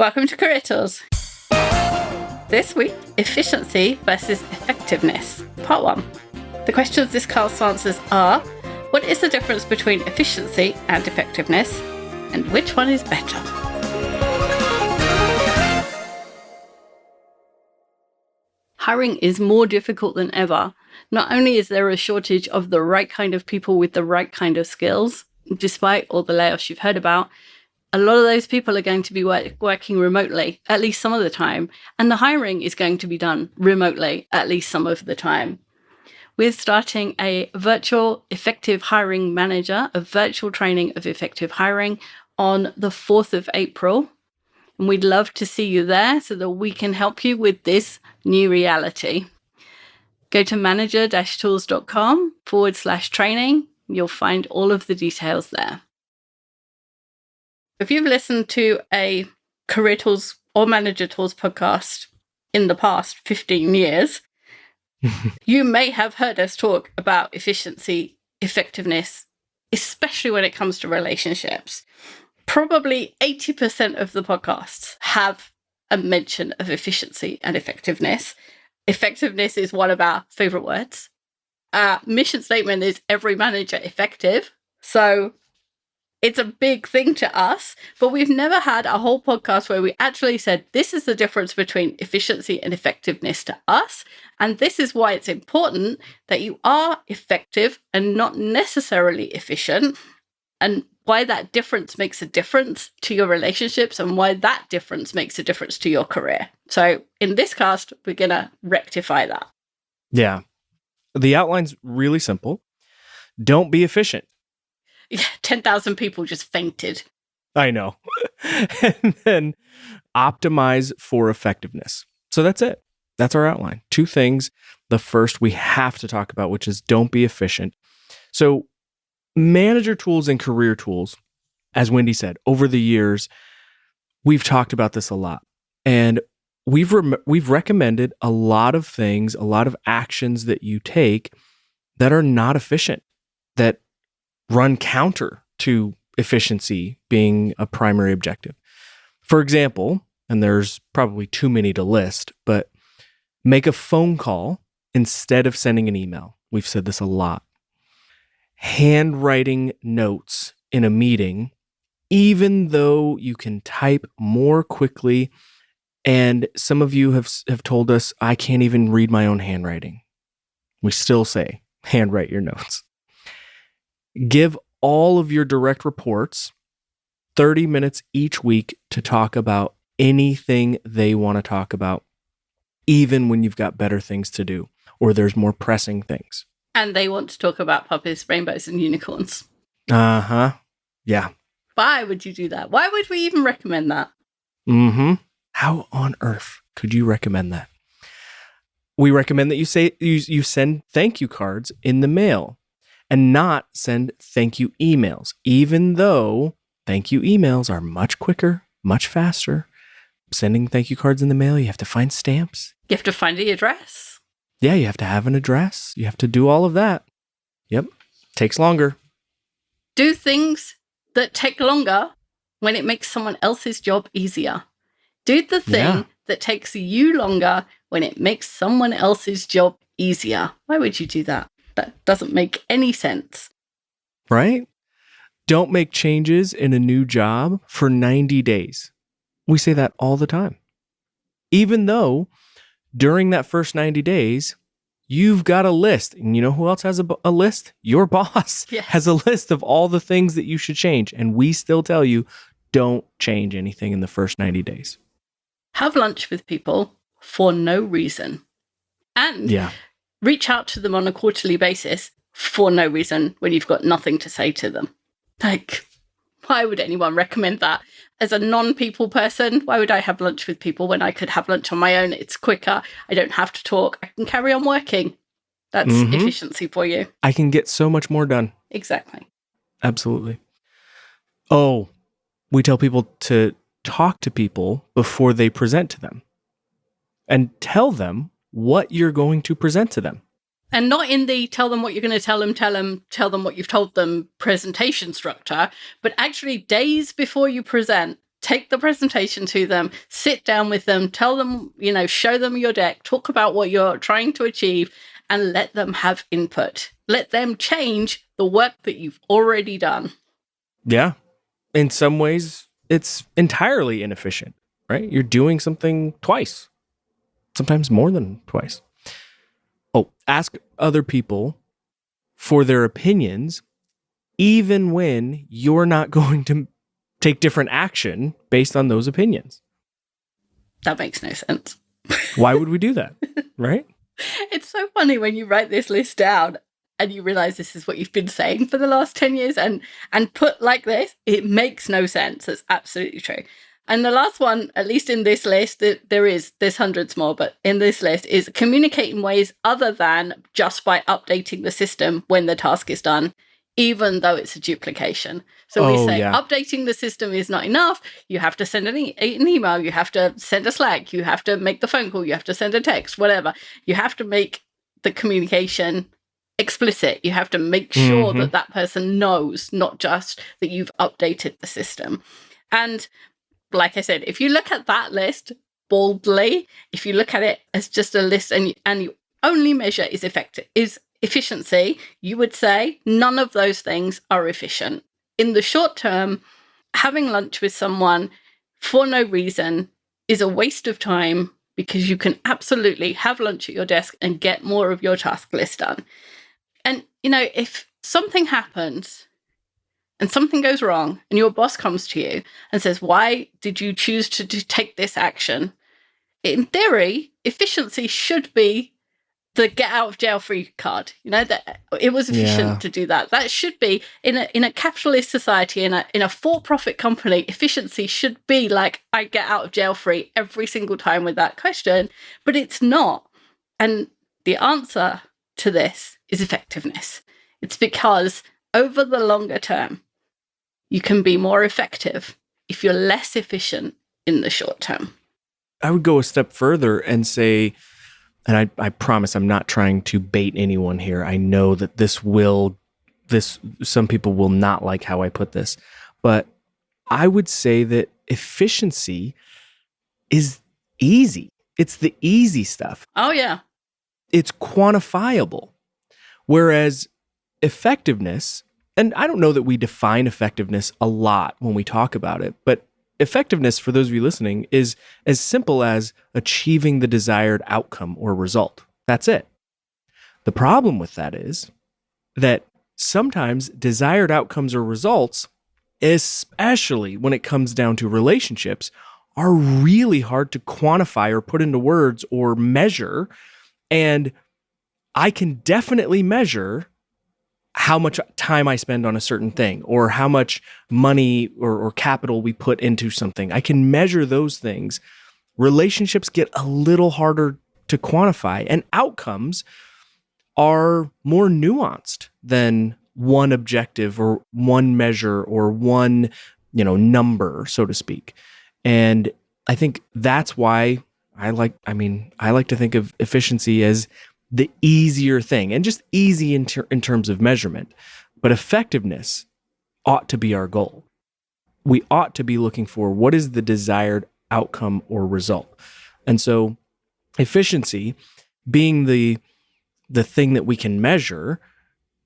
Welcome to Career Tools. This week, efficiency versus effectiveness, part 1. The questions this cast answers are, what is the difference between efficiency and effectiveness, and which one is better? Hiring is more difficult than ever. Not only is there a shortage of the right kind of people with the right kind of skills, despite all the layoffs you've heard about, a lot of those people are going to be working remotely, at least some of the time. And the hiring is going to be done remotely, at least some of the time. We're starting a virtual effective hiring manager, a virtual training of effective hiring on the 4th of April. And we'd love to see you there so that we can help you with this new reality. Go to manager-tools.com/training. You'll find all of the details there. If you've listened to a Career Tools or Manager Tools podcast in the past 15 years, you may have heard us talk about efficiency, effectiveness, especially when it comes to relationships. Probably 80% of the podcasts have a mention of efficiency and effectiveness. Effectiveness is one of our favorite words. Our mission statement is every manager effective. So it's a big thing to us, but we've never had a whole podcast where we actually said, this is the difference between efficiency and effectiveness to us. And this is why it's important that you are effective and not necessarily efficient, and why that difference makes a difference to your relationships and why that difference makes a difference to your career. So in this cast, we're going to rectify that. Yeah. The outline's really simple. Don't be efficient. Yeah, 10,000 people just fainted. I know. And then optimize for effectiveness. So that's it. That's our outline. 2 things. The first we have to talk about, which is don't be efficient. So manager tools and career tools, as Wendy said, over the years, we've talked about this a lot. And we've recommended a lot of things, a lot of actions that you take that are not efficient, that run counter to efficiency being a primary objective. For example, and there's probably too many to list, but make a phone call instead of sending an email. We've said this a lot. Handwriting notes in a meeting, even though you can type more quickly. And some of you have told us, I can't even read my own handwriting. We still say, handwrite your notes. Give all of your direct reports 30 minutes each week to talk about anything they want to talk about, even when you've got better things to do or there's more pressing things. And they want to talk about puppies, rainbows, and unicorns. Uh-huh. Yeah. Why would you do that? Why would we even recommend that? Mm-hmm. How on earth could you recommend that? We recommend that you send thank you cards in the mail and not send thank you emails, even though thank you emails are much quicker, much faster. Sending thank you cards in the mail, you have to find stamps. You have to find the address. Yeah, you have to have an address. You have to do all of that. Yep. Takes longer. Do things that take longer when it makes someone else's job easier. Do the thing that takes you longer when it makes someone else's job easier. Why would you do that? That doesn't make any sense. Right? Don't make changes in a new job for 90 days. We say that all the time. Even though during that first 90 days, you've got a list. And you know who else has a list? Your boss has a list of all the things that you should change. And we still tell you, don't change anything in the first 90 days. Have lunch with people for no reason. And reach out to them on a quarterly basis for no reason when you've got nothing to say to them. Like, why would anyone recommend that? As a non-people person, why would I have lunch with people when I could have lunch on my own? It's quicker. I don't have to talk. I can carry on working. That's efficiency for you. I can get so much more done. Exactly. Absolutely. Oh, we tell people to talk to people before they present to them and tell them what you're going to present to them. And not in the tell them what you're going to tell them what you've told them presentation structure, but actually days before you present, take the presentation to them, sit down with them, tell them, show them your deck, talk about what you're trying to achieve, and let them have input. Let them change the work that you've already done. Yeah. In some ways, it's entirely inefficient, right? You're doing something twice, sometimes more than twice. Oh, ask other people for their opinions, even when you're not going to take different action based on those opinions. That makes no sense. Why would we do that, right? It's so funny when you write this list down and you realize this is what you've been saying for the last 10 years and put like this, it makes no sense. It's absolutely true. And the last one, at least in this list, there's hundreds more, but in this list is communicate in ways other than just by updating the system when the task is done, even though it's a duplication. So we say updating the system is not enough. You have to send an email. You have to send a Slack. You have to make the phone call. You have to send a text, whatever. You have to make the communication explicit. You have to make sure that that person knows, not just that you've updated the system. And like I said, if you look at that list boldly, if you look at it as just a list and you only measure is efficiency, you would say none of those things are efficient. In the short term, having lunch with someone for no reason is a waste of time because you can absolutely have lunch at your desk and get more of your task list done. And, if something happens and something goes wrong and your boss comes to you and says, why did you choose to take this action? In theory, efficiency should be the get out of jail free card. That it was efficient to do that. That should be in a capitalist society, in a for-profit company, efficiency should be like, I get out of jail free every single time with that question, but it's not. And the answer to this is effectiveness. It's because over the longer term, you can be more effective if you're less efficient in the short term. I would go a step further and say, and I promise I'm not trying to bait anyone here. I know that some people will not like how I put this, but I would say that efficiency is easy. It's the easy stuff. Oh, yeah. It's quantifiable. Whereas effectiveness, and I don't know that we define effectiveness a lot when we talk about it, but effectiveness, for those of you listening, is as simple as achieving the desired outcome or result. That's it. The problem with that is that sometimes desired outcomes or results, especially when it comes down to relationships, are really hard to quantify or put into words or measure. And I can definitely measure how much time I spend on a certain thing or how much money or capital we put into something. I can measure those things. Relationships get a little harder to quantify, and outcomes are more nuanced than one objective or one measure or one, number, so to speak. And I think that's why I like to think of efficiency as the easier thing, and just easy in terms of measurement. But effectiveness ought to be our goal. We ought to be looking for what is the desired outcome or result. And so efficiency, being the thing that we can measure,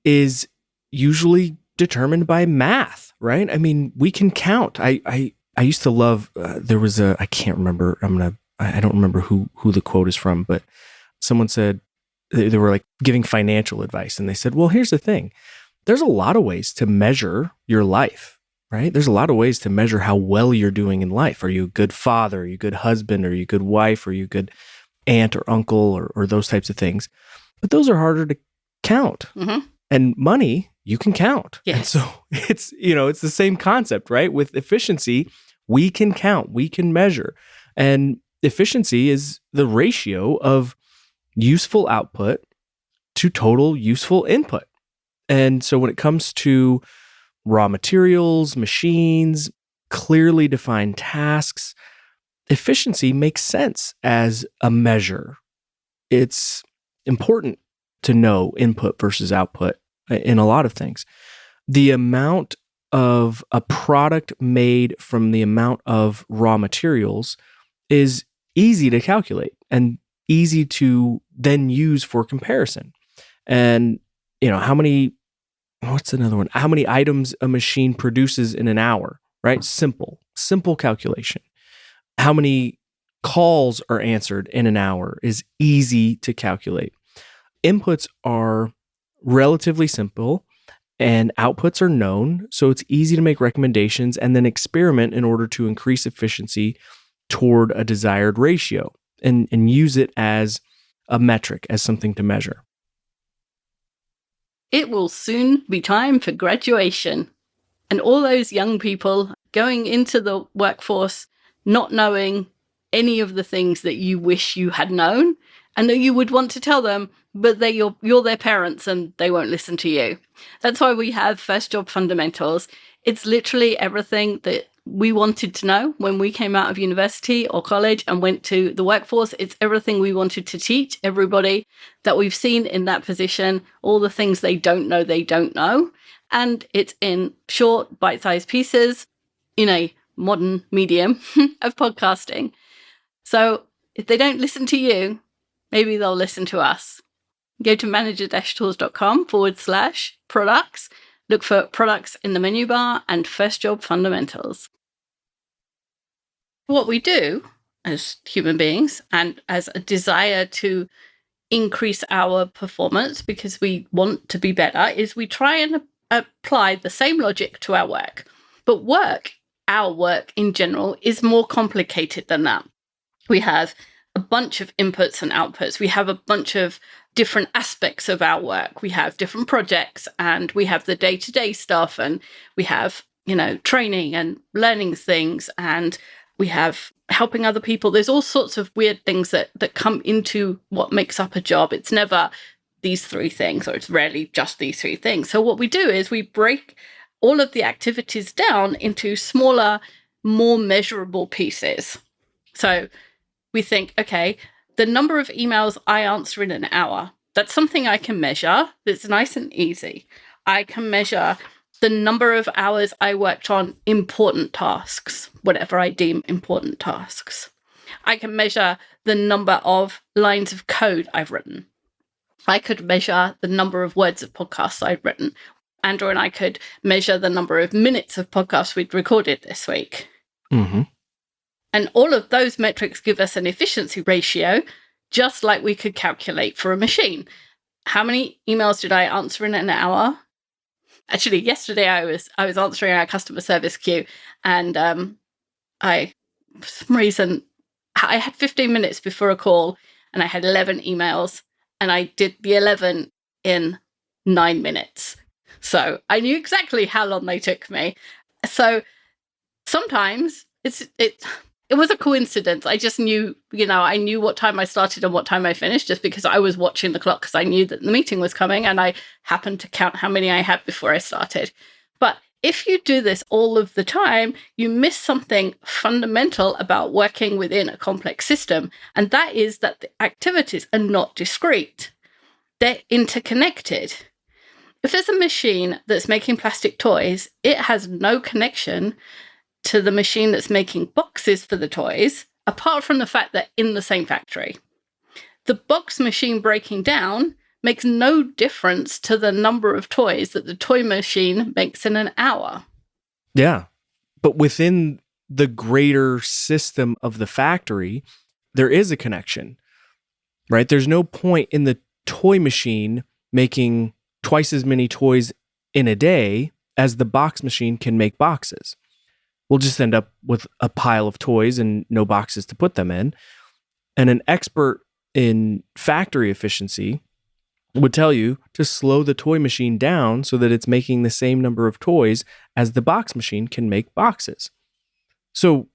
is usually determined by math, right? I mean, we can count. I used to love, there was I can't remember, I don't remember who the quote is from, but someone said, they were like giving financial advice, and they said, well, here's the thing. There's a lot of ways to measure your life, right? There's a lot of ways to measure how well you're doing in life. Are you a good father? Are you a good husband? Are you a good wife? Are you a good aunt or uncle or those types of things? But those are harder to count. Mm-hmm. And money, you can count. Yes. And so it's, it's the same concept, right? With efficiency, we can count, we can measure. And efficiency is the ratio of useful output to total useful input. And so when it comes to raw materials, machines, clearly defined tasks, efficiency makes sense as a measure. It's important to know input versus output in a lot of things. The amount of a product made from the amount of raw materials is easy to calculate and easy to then use for comparison. And, what's another one? How many items a machine produces in an hour, right? Simple calculation. How many calls are answered in an hour is easy to calculate. Inputs are relatively simple and outputs are known, so it's easy to make recommendations and then experiment in order to increase efficiency toward a desired ratio and use it as a metric, as something to measure. It will soon be time for graduation. And all those young people going into the workforce not knowing any of the things that you wish you had known and that you would want to tell them, but you're their parents and they won't listen to you. That's why we have First Job Fundamentals. It's literally everything that we wanted to know when we came out of university or college and went to the workforce. It's everything we wanted to teach everybody that we've seen in that position, all the things they don't know. And it's in short, bite-sized pieces in a modern medium of podcasting. So if they don't listen to you, maybe they'll listen to us. Go to manager-tools.com/products. Look for products in the menu bar and First Job Fundamentals. What we do as human beings and as a desire to increase our performance because we want to be better is we try and apply the same logic to our work. But our work in general, is more complicated than that. We have a bunch of inputs and outputs. We have a bunch of different aspects of our work. We have different projects and we have the day-to-day stuff and we have, training and learning things and we have helping other people. There's all sorts of weird things that come into what makes up a job. It's never these three things, or it's rarely just these three things. So what we do is we break all of the activities down into smaller, more measurable pieces. So we think, okay, the number of emails I answer in an hour, that's something I can measure. That's nice and easy. I can measure the number of hours I worked on important tasks, whatever I deem important tasks. I can measure the number of lines of code I've written. I could measure the number of words of podcasts I've written. Andrew and I could measure the number of minutes of podcasts we'd recorded this week. Mm-hmm. And all of those metrics give us an efficiency ratio, just like we could calculate for a machine. How many emails did I answer in an hour? Actually, yesterday I was answering our customer service queue, and for some reason, I had 15 minutes before a call, and I had 11 emails, and I did the 11 in 9 minutes. So I knew exactly how long they took me. So sometimes it was a coincidence. I just knew, I knew what time I started and what time I finished just because I was watching the clock because I knew that the meeting was coming and I happened to count how many I had before I started. But if you do this all of the time, you miss something fundamental about working within a complex system. And that is that the activities are not discrete. They're interconnected. If there's a machine that's making plastic toys, it has no connection to the machine that's making boxes for the toys, apart from the fact they're in the same factory. The box machine breaking down makes no difference to the number of toys that the toy machine makes in an hour. Yeah. But within the greater system of the factory, there is a connection, right? There's no point in the toy machine making twice as many toys in a day as the box machine can make boxes. We'll just end up with a pile of toys and no boxes to put them in. And an expert in factory efficiency would tell you to slow the toy machine down so that it's making the same number of toys as the box machine can make boxes. So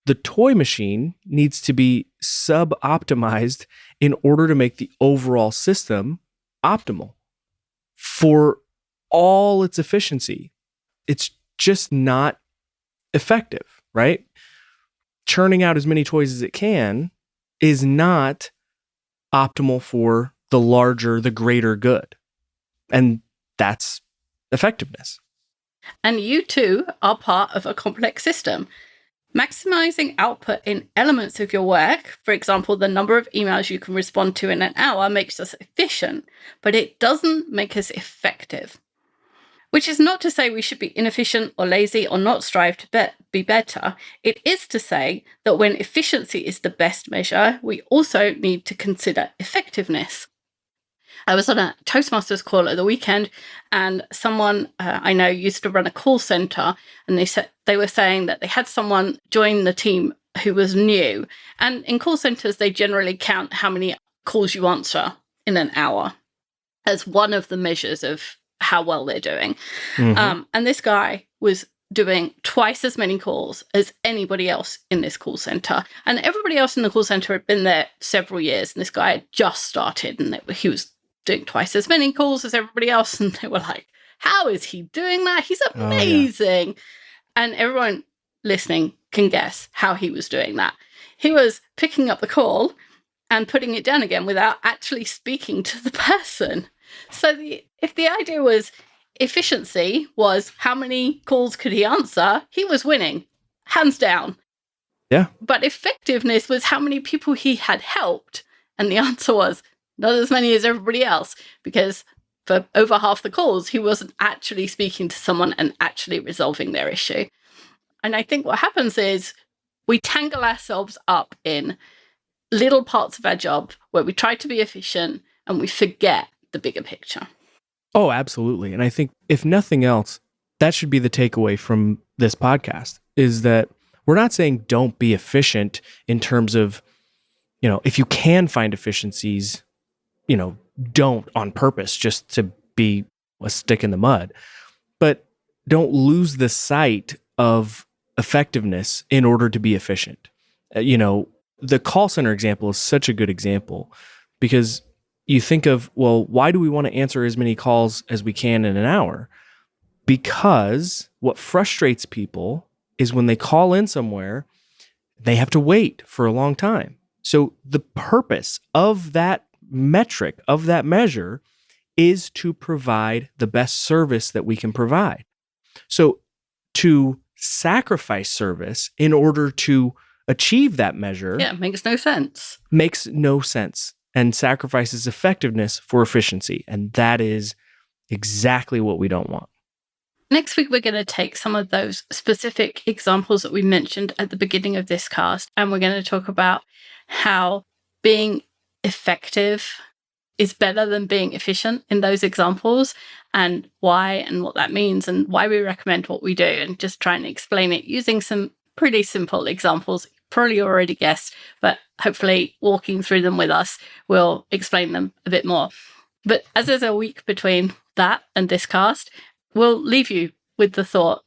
the toy machine needs to be sub-optimized in order to make the overall system optimal for all its efficiency. It's just not effective, right? Churning out as many toys as it can is not optimal for the greater good. And that's effectiveness. And you too are part of a complex system. Maximizing output in elements of your work, for example, the number of emails you can respond to in an hour, makes us efficient, but it doesn't make us effective. Which is not to say we should be inefficient or lazy or not strive to be better. It is to say that when efficiency is the best measure, we also need to consider effectiveness. I was on a Toastmasters call at the weekend, and someone I know used to run a call center, and they were saying that they had someone join the team who was new. And in call centers, they generally count how many calls you answer in an hour as one of the measures of how well they're doing. And this guy was doing twice as many calls as anybody else in this call center. And everybody else in the call center had been there several years, and this guy had just started, and he was doing twice as many calls as everybody else. And they were like, how is he doing that? He's amazing. Oh, yeah. And everyone listening can guess how he was doing that. He was picking up the call and putting it down again without actually speaking to the person. So if the idea was efficiency was how many calls could he answer, he was winning, hands down. Yeah. But effectiveness was how many people he had helped. And the answer was not as many as everybody else, because for over half the calls, he wasn't actually speaking to someone and actually resolving their issue. And I think what happens is we tangle ourselves up in little parts of our job where we try to be efficient and we forget the bigger picture. Oh, absolutely. And I think if nothing else, that should be the takeaway from this podcast, is that we're not saying don't be efficient in terms of, if you can find efficiencies, don't on purpose just to be a stick in the mud, but don't lose the sight of effectiveness in order to be efficient. The call center example is such a good example, because you think of, well, why do we want to answer as many calls as we can in an hour? Because what frustrates people is when they call in somewhere, they have to wait for a long time. So the purpose of that metric, of that measure, is to provide the best service that we can provide. So to sacrifice service in order to achieve that measure, makes no sense. Makes no sense, and sacrifices effectiveness for efficiency. And that is exactly what we don't want. Next week, we're going to take some of those specific examples that we mentioned at the beginning of this cast, and we're going to talk about how being effective is better than being efficient in those examples, and why and what that means, and why we recommend what we do, and just try and explain it using some pretty simple examples. Probably already guessed, but hopefully walking through them with us will explain them a bit more. But as there's a week between that and this cast, we'll leave you with the thought,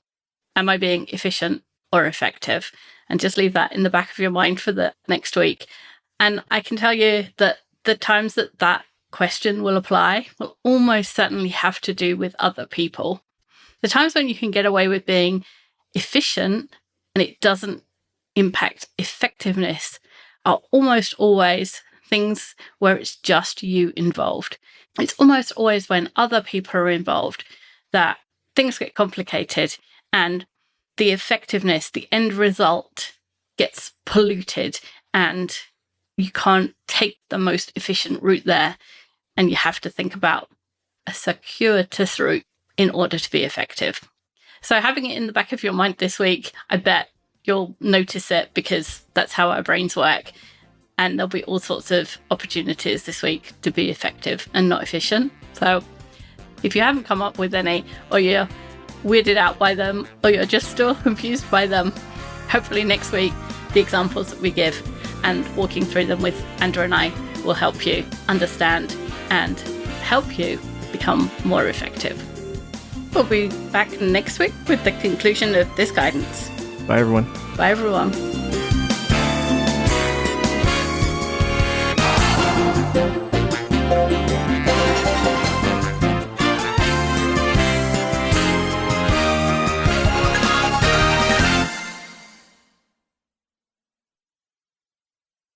am I being efficient or effective? And just leave that in the back of your mind for the next week. And I can tell you that the times that question will apply will almost certainly have to do with other people. The times when you can get away with being efficient and it doesn't impact effectiveness are almost always things where it's just you involved. It's almost always when other people are involved that things get complicated and the effectiveness, the end result, gets polluted, and you can't take the most efficient route there, and you have to think about a circuitous route in order to be effective. So having it in the back of your mind this week, I bet you'll notice it, because that's how our brains work. And there'll be all sorts of opportunities this week to be effective and not efficient. So if you haven't come up with any, or you're weirded out by them, or you're just still confused by them, hopefully next week, the examples that we give and walking through them with Andrew and I will help you understand and help you become more effective. We'll be back next week with the conclusion of this guidance. Bye, everyone. Bye, everyone.